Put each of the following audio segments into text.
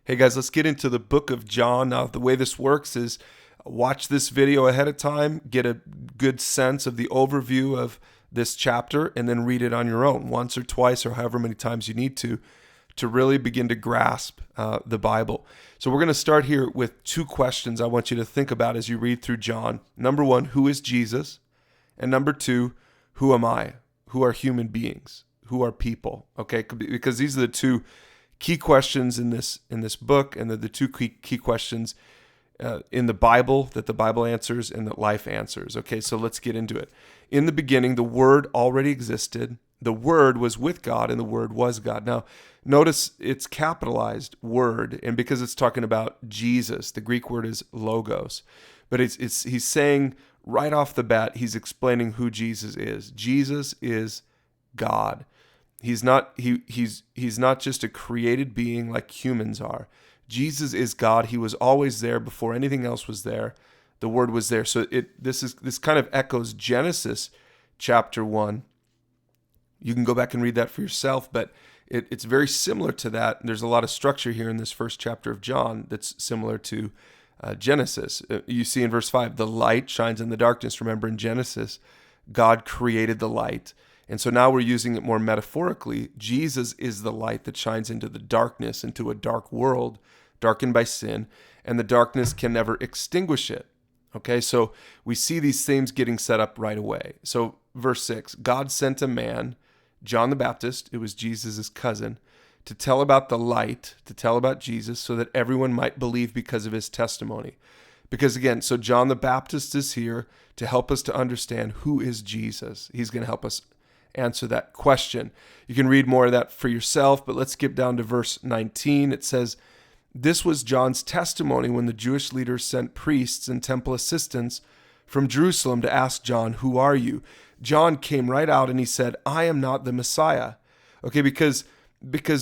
Hey guys, let's get into the book of John. Now, the way this works is watch this video ahead of time, get a good sense of the overview of this chapter, and then read it on your own once or twice or however many times you need to really begin to grasp the Bible. So we're going to start here with two questions I want you to think about as you read through John. Number one, who is Jesus? And number two, who am I? Who are human beings? Who are people? Okay, because these are the two key questions in this book, and the two key questions in the Bible that the Bible answers and that life answers. Okay, so let's get into it. In the beginning, the Word already existed. The Word was with God, and the Word was God. Now, notice it's capitalized Word, and because it's talking about Jesus, the Greek word is logos. But he's saying right off the bat, he's explaining who Jesus is. Jesus is God. He's not just a created being like humans are. Jesus is God. He was always there before anything else was there. The Word was there. So this kind of echoes Genesis chapter 1. You can go back and read that for yourself, but it's very similar to that. There's a lot of structure here in this first chapter of John that's similar to Genesis. You see in verse 5, the light shines in the darkness. Remember in Genesis, God created the light. And so now we're using it more metaphorically. Jesus is the light that shines into the darkness, into a dark world, darkened by sin, and the darkness can never extinguish it. Okay, so we see these things getting set up right away. So verse 6, God sent a man, John the Baptist, it was Jesus' cousin, to tell about the light, to tell about Jesus, so that everyone might believe because of his testimony. Because again, so John the Baptist is here to help us to understand who is Jesus. He's going to help us answer that question. You can read more of that for yourself, but let's skip down to verse 19. It says, this was John's testimony when the Jewish leaders sent priests and temple assistants from Jerusalem to ask John, who are you? John came right out and he said, I am not the Messiah. Okay, because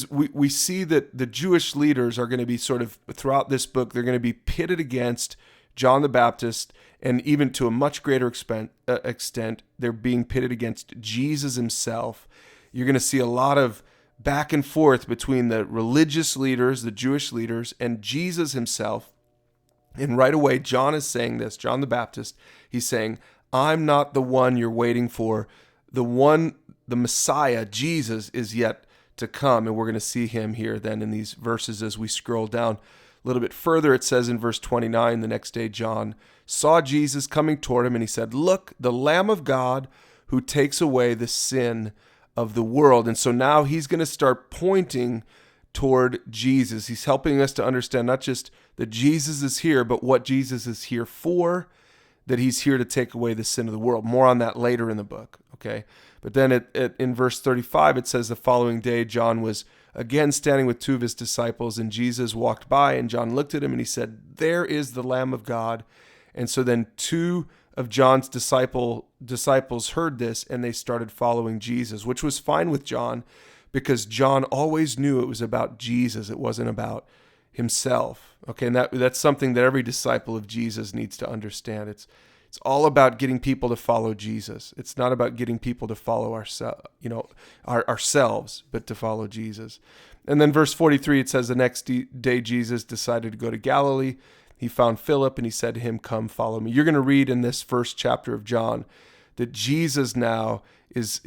we see that the Jewish leaders are going to be sort of, throughout this book, they're going to be pitted against John the Baptist, and even to a much greater extent, they're being pitted against Jesus himself. You're going to see a lot of back and forth between the religious leaders, the Jewish leaders, and Jesus himself. And right away, John is saying this, John the Baptist, he's saying, I'm not the one you're waiting for. The Messiah, Jesus, is yet to come. And we're going to see him here then in these verses as we scroll down a little bit further. It says in verse 29, the next day John saw Jesus coming toward him, and he said, look, the Lamb of God who takes away the sin of the world. And so now he's going to start pointing toward Jesus. He's helping us to understand not just that Jesus is here, but what Jesus is here for, that he's here to take away the sin of the world. More on that later in the book, okay? But then in verse 35, it says the following day, John was again standing with two of his disciples, and Jesus walked by, and John looked at him, and he said, there is the Lamb of God. And so then two of John's disciples heard this, and they started following Jesus, which was fine with John, because John always knew it was about Jesus. It wasn't about himself. Okay, and that's something that every disciple of Jesus needs to understand. It's all about getting people to follow Jesus. It's not about getting people to follow ourselves, but to follow Jesus. And then verse 43, it says, the next day Jesus decided to go to Galilee. He found Philip, and he said to him, come follow me. You're going to read in this first chapter of John that Jesus now is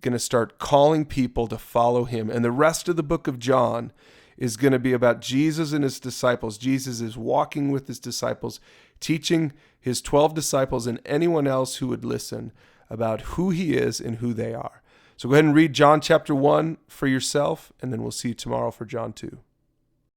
going to start calling people to follow him. And the rest of the book of John is going to be about Jesus and his disciples. Jesus is walking with his disciples, teaching his 12 disciples and anyone else who would listen about who he is and who they are. So go ahead and read John chapter 1 for yourself, and then we'll see you tomorrow for John 2.